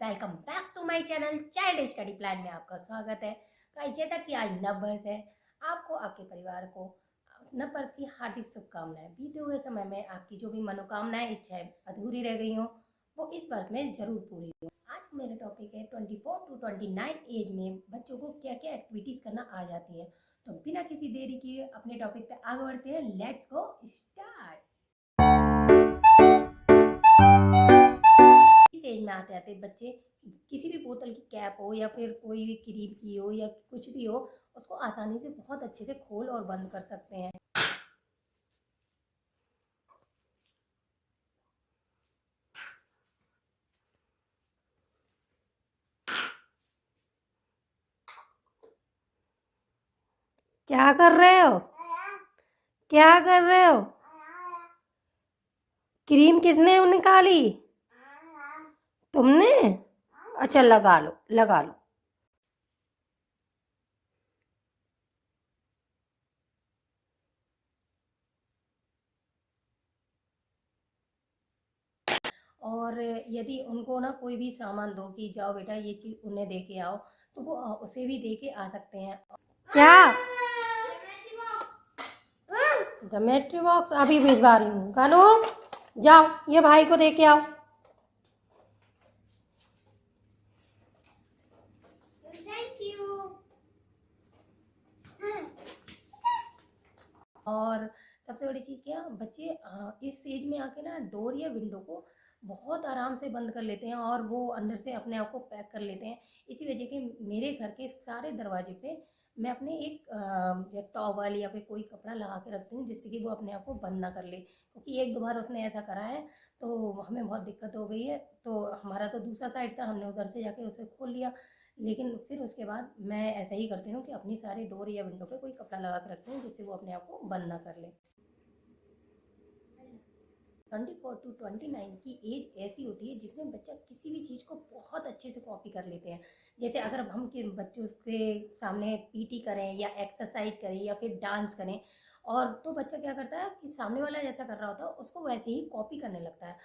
Welcome back to my channel child study plan में आपका स्वागत है। गाइस, जैसा कि आज नववर्ष है, आपको आपके परिवार को नववर्ष की हार्दिक शुभकामनाएं। बीते हुए समय में आपकी जो भी मनोकामनाएं, इच्छाएं अधूरी रह गई हो, वो इस वर्ष में जरूर पूरी हो। आज मेरा टॉपिक है 24 टू 29 एज में बच्चों को क्या क्या एक्टिविटीज करना आ जाती है। तो बिना किसी देरी किए अपने टॉपिक पे आगे बढ़ते हैं। Let's go start. इस एज में आते आते बच्चे किसी भी बोतल की कैप हो या फिर कोई भी क्रीम की हो या कुछ भी हो, उसको आसानी से बहुत अच्छे से खोल और बंद कर सकते हैं। क्या कर रहे हो? क्या कर रहे हो? क्रीम किसने निकाली? तुमने? अच्छा, लगा लो लगा लो। और यदि उनको ना कोई भी सामान दो कि जाओ बेटा ये चीज उन्हें दे के आओ, तो वो उसे भी दे के आ सकते हैं। क्या? ज्योमेट्री बॉक्स अभी भिजवा रही हूँ। कानू, जाओ ये भाई को दे के आओ। Thank you. और सबसे बड़ी चीज़ क्या, बच्चे इस एज में आके ना डोर या विंडो को बहुत आराम से बंद कर लेते हैं और वो अंदर से अपने आप को पैक कर लेते हैं। इसी वजह के मेरे घर के सारे दरवाजे पे मैं अपने एक या टॉवल या फिर कोई कपड़ा लगा के रखती हूँ, जिससे कि वो अपने आप को बंद ना कर ले। क्योंकि एक दो बार उसने ऐसा करा है तो हमें बहुत दिक्कत हो गई है। तो हमारा तो दूसरा साइड था, हमने उधर से जाके उसे खोल लिया। लेकिन फिर उसके बाद मैं ऐसा ही करती हूँ कि अपनी सारी डोर या विंडो पे कोई कपड़ा लगा के रखती हूँ, जिससे वो अपने आप को बंद ना कर ले। 24 टू 29 की एज ऐसी होती है जिसमें बच्चा किसी भी चीज़ को बहुत अच्छे से कॉपी कर लेते हैं। जैसे अगर हम के बच्चों के सामने पीटी करें या एक्सरसाइज करें या फिर डांस करें, और तो बच्चा क्या करता है कि सामने वाला जैसा कर रहा होता है उसको वैसे ही कॉपी करने लगता है।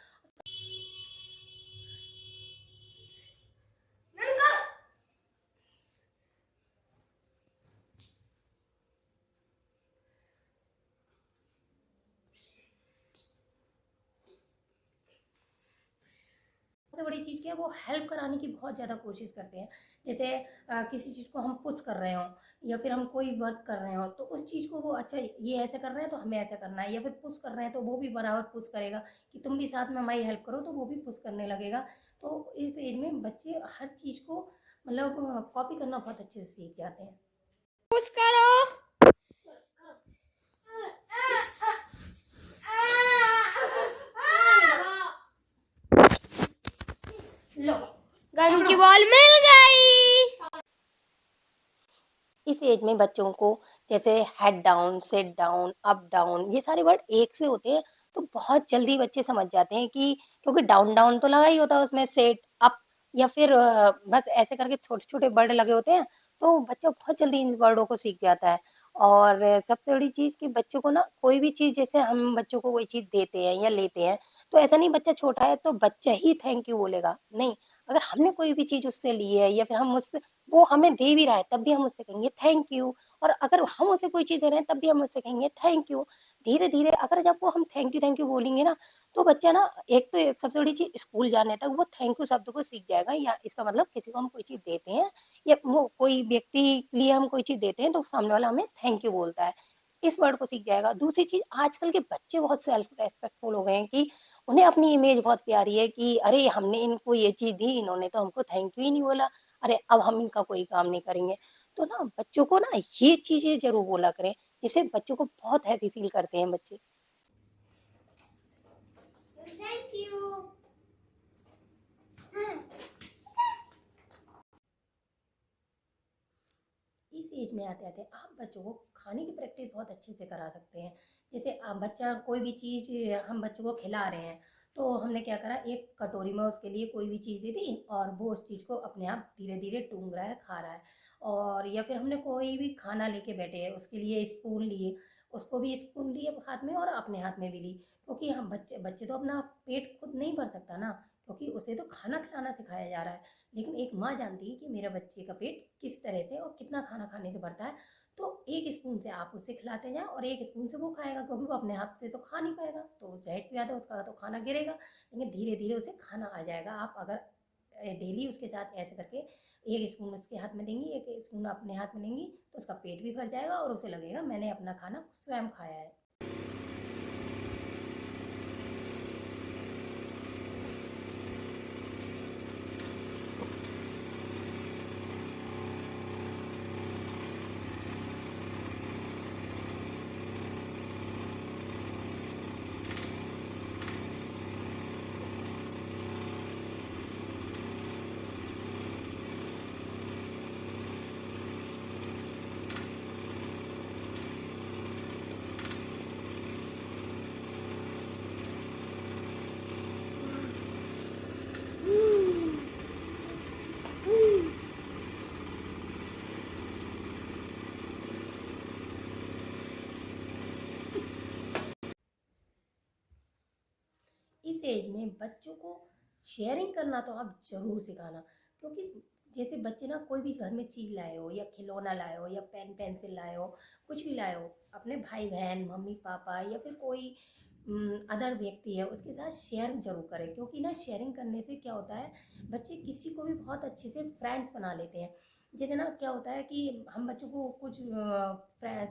सबसे बड़ी चीज़ क्या है, वो हेल्प कराने की बहुत ज़्यादा कोशिश करते हैं। जैसे किसी चीज़ को हम पुश कर रहे हों या फिर हम कोई वर्क कर रहे हों, तो उस चीज़ को वो अच्छा ये ऐसे कर रहे हैं तो हमें ऐसा करना है, या फिर पुश कर रहे हैं तो वो भी बराबर पुश करेगा कि तुम भी साथ में हमारी हेल्प करो, तो वो भी पुश करने लगेगा। तो इस एज में बच्चे हर चीज़ को मतलब कॉपी करना बहुत अच्छे से सीख जाते हैं। पुश करो। लो, गन की बॉल मिल गई। इस एज में बच्चों को जैसे head down, sit down, up down, ये सारे वर्ड एक से होते हैं, तो बहुत जल्दी बच्चे समझ जाते हैं कि क्योंकि डाउन डाउन तो लगा ही होता है उसमें, सेट अप या फिर बस ऐसे करके छोटे छोटे वर्ड लगे होते हैं, तो बच्चा बहुत जल्दी इन वर्डों को सीख जाता है। और सबसे बड़ी चीज कि बच्चों को ना कोई भी चीज, जैसे हम बच्चों को कोई चीज देते हैं या लेते हैं, तो ऐसा नहीं बच्चा छोटा है तो बच्चा ही थैंक यू बोलेगा, नहीं। अगर हमने कोई भी चीज उससे ली है या फिर हम उससे, वो हमें दे भी रहा है, तब भी हम उससे कहेंगे थैंक यू। और अगर हम उसे कोई चीज दे रहे हैं तब भी हम उससे कहेंगे थैंक यू। धीरे धीरे अगर जब वो हम थैंक यू बोलेंगे ना, तो बच्चा ना, एक तो सबसे बड़ी चीज स्कूल जाने तक वो थैंक यू शब्द को सीख जाएगा। या इसका मतलब किसी को हम कोई चीज देते हैं या वो कोई व्यक्ति के लिए हम कोई चीज देते हैं, तो सामने वाला हमें थैंक यू बोलता है, इस वर्ड को सीख जाएगा। दूसरी चीज, आजकल के बच्चे बहुत सेल्फ रेस्पेक्टफुल हो गए हैं कि उन्हें अपनी इमेज बहुत प्यारी है कि अरे हमने इनको ये चीज दी, इन्होंने तो हमको थैंक यू ही नहीं बोला, अरे अब हम इनका कोई काम नहीं करेंगे। तो ना बच्चों को ना ये चीजें जरूर बोला करें, जिससे बच्चों को बहुत हैप्पी फील करते हैं बच्चे। Thank you. इस एज में आते आते आप बच्चों को खाने की प्रैक्टिस बहुत अच्छे से करा सकते हैं। जैसे आप बच्चा कोई भी चीज़ हम बच्चों को खिला रहे हैं, तो हमने क्या करा, एक कटोरी में उसके लिए कोई भी चीज़ दे दी और वो उस चीज़ को अपने आप धीरे धीरे टूंग रहा है, खा रहा है। और या फिर हमने कोई भी खाना लेके बैठे हैं, उसके लिए स्पून लिए, उसको भी स्पून लिए हाथ में और अपने हाथ में भी ली। क्योंकि हम बच्चे बच्चे तो अपना पेट खुद नहीं भर सकता ना, क्योंकि उसे तो खाना खिलाना सिखाया जा रहा है। लेकिन एक माँ जानती है कि मेरे बच्चे का पेट किस तरह से और कितना खाना खाने से भरता है, तो एक स्पून से आप उसे खिलाते जाएं और एक स्पून से वो खाएगा, क्योंकि वो अपने हाथ से तो खा नहीं पाएगा, तो जाहिर सी बात है उसका तो खाना गिरेगा। लेकिन धीरे धीरे उसे खाना आ जाएगा। आप अगर डेली उसके साथ ऐसे करके एक स्पून उसके हाथ में देंगी, एक स्पून अपने हाथ में लेंगी, तो उसका पेट भी भर जाएगा और उसे लगेगा मैंने अपना खाना स्वयं खाया है। इस एज में बच्चों को शेयरिंग करना तो आप जरूर सिखाना, क्योंकि जैसे बच्चे ना कोई भी घर में चीज लाए हो या खिलौना लाए हो या पेन पेंसिल लाए हो, कुछ भी लाए हो, अपने भाई बहन मम्मी पापा या फिर कोई अदर व्यक्ति है उसके साथ शेयर जरूर करें। क्योंकि ना शेयरिंग करने से क्या होता है, बच्चे किसी को भी बहुत अच्छे से फ्रेंड्स बना लेते हैं। जैसे ना क्या होता है कि हम बच्चों को कुछ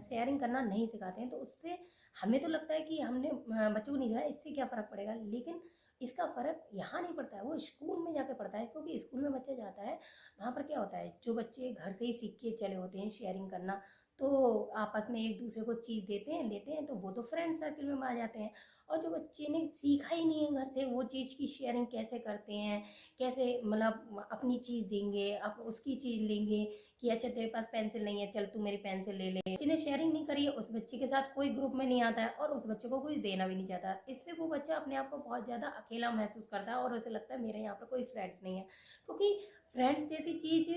शेयरिंग करना नहीं सिखाते हैं, तो उससे हमें तो लगता है कि हमने बच्चों को नहीं सिखाया, इससे क्या फ़र्क पड़ेगा, लेकिन इसका फ़र्क यहाँ नहीं पड़ता है, वो स्कूल में जाके पड़ता है। क्योंकि स्कूल में बच्चा जाता है, वहाँ पर क्या होता है, जो बच्चे घर से ही सीख के चले होते हैं शेयरिंग करना, तो आपस में एक दूसरे को चीज़ देते हैं लेते हैं, तो वो तो फ्रेंड सर्कल में आ जाते हैं। और जो बच्चे ने सीखा ही नहीं है घर से वो चीज़ की शेयरिंग कैसे करते हैं, कैसे मतलब अपनी चीज़ देंगे, आप उसकी चीज़ लेंगे, कि अच्छा तेरे पास पेंसिल नहीं है, चल तू मेरी पेंसिल ले ले। बच्चे ने शेयरिंग नहीं करी है, उस बच्चे के साथ कोई ग्रुप में नहीं आता है और उस बच्चे को कोई देना भी नहीं चाहता। इससे वो बच्चा अपने आप को बहुत ज़्यादा अकेला महसूस करता है और उसे लगता है मेरे यहाँ पर कोई फ्रेंड्स नहीं है। क्योंकि फ्रेंड्स जैसी चीज़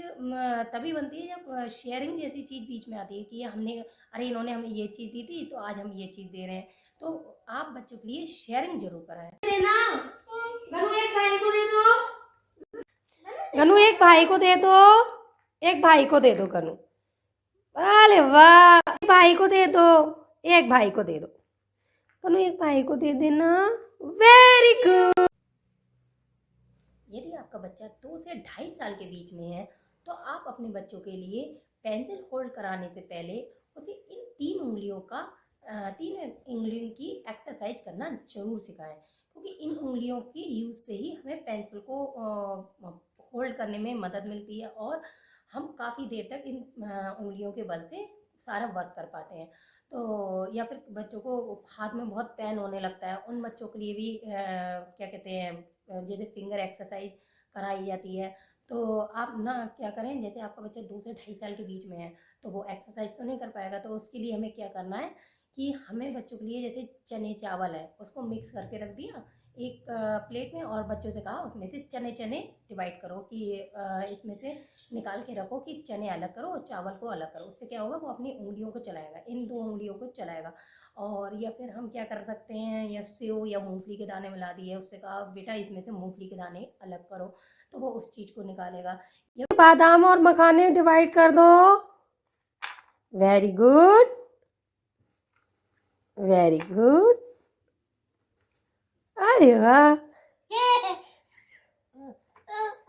तभी बनती है जब शेयरिंग जैसी चीज़ बीच में आती है, कि हमने अरे इन्होंने हमें ये चीज़ दी थी तो आज हम ये चीज़ दे रहे हैं। तो आप बच्चों के लिए शेयरिंग जरूर कराएं। देना गनु, एक भाई को दे दो। गनु एक भाई को दे दो, एक भाई को दे दो गनु। अरे वाह, भाई को दे दो, एक भाई को दे दो गनु, एक भाई को दे देना। Very good. यदि आपका बच्चा 2 से 2.5 साल के बीच में है, तो आप अपने बच्चों के लिए पेंसिल होल्ड कराने से पहले उसे इन 3 उंगलियों की एक्सरसाइज करना जरूर सिखाएं। क्योंकि इन उंगलियों की यूज से ही हमें पेंसिल को होल्ड करने में मदद मिलती है और हम काफ़ी देर तक इन उंगलियों के बल से सारा वर्क कर पाते हैं। तो या फिर बच्चों को हाथ में बहुत पेन होने लगता है, उन बच्चों के लिए भी क्या कहते हैं, जैसे फिंगर एक्सरसाइज कराई जाती है। तो आप ना क्या करें, जैसे आपका बच्चा 2 से 2.5 साल के बीच में है, तो वो एक्सरसाइज तो नहीं कर पाएगा, तो उसके लिए हमें क्या करना है कि हमें बच्चों के लिए जैसे चने चावल है उसको मिक्स करके रख दिया एक प्लेट में, और बच्चों से कहा उसमें से चने चने डिवाइड करो, कि इसमें से निकाल के रखो कि चने अलग करो और चावल को अलग करो। उससे क्या होगा, वो अपनी उंगलियों को चलाएगा, इन 2 उंगलियों को चलाएगा। और या फिर हम क्या कर सकते हैं, या सेव या मूंगफली के दाने मिला दिए, उससे कहा बेटा इसमें से मूंगफली के दाने अलग करो, तो वो उस चीज़ को निकालेगा। ये बादाम और मखाने डिवाइड कर दो। Very good, very good. अरे वाह,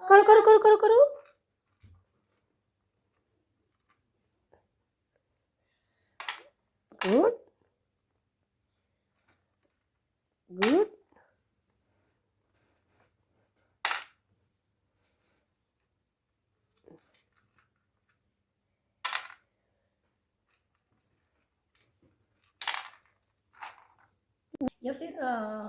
करो करो करो करो करो। Good, good. या फिर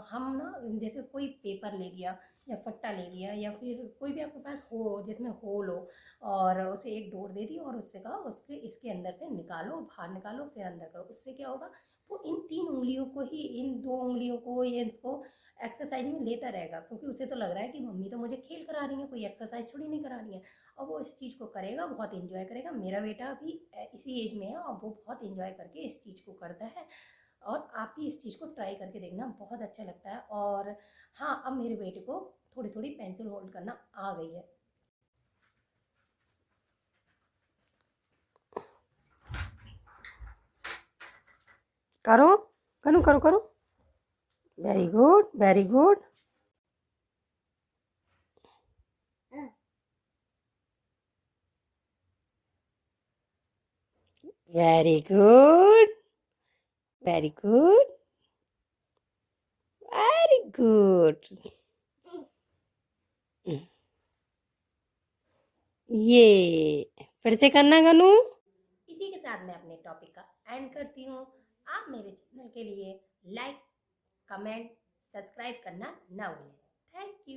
हम ना जैसे कोई पेपर ले लिया या फट्टा ले लिया, या फिर कोई भी आपके पास हो जिसमें होल हो, और उसे एक डोर दे दी और उससे कहा उसके इसके अंदर से निकालो, बाहर निकालो फिर अंदर करो। उससे क्या होगा, वो इन 3 उंगलियों को ही, इन 2 उंगलियों को या इसको एक्सरसाइज में लेता रहेगा, क्योंकि उसे तो लग रहा है कि मम्मी तो मुझे खेल करा रही है, कोई एक्सरसाइज थोड़ी नहीं करा रही है। और वो इस चीज़ को करेगा, बहुत इंजॉय करेगा। मेरा बेटा भी इसी एज में है और वो बहुत इंजॉय करके इस चीज़ को करता है। और आप भी इस चीज़ को ट्राई करके देखना, बहुत अच्छा लगता है। और हाँ, अब मेरे बेटे को थोड़ी थोड़ी पेंसिल होल्ड करना आ गई है। करो करो करो करो, very good very good. Very good very good very good. ये फिर से करना गनू। इसी के साथ मैं अपने टॉपिक का एंड करती हूँ। आप मेरे चैनल के लिए लाइक, कमेंट, सब्सक्राइब करना ना भूलें। Thank you.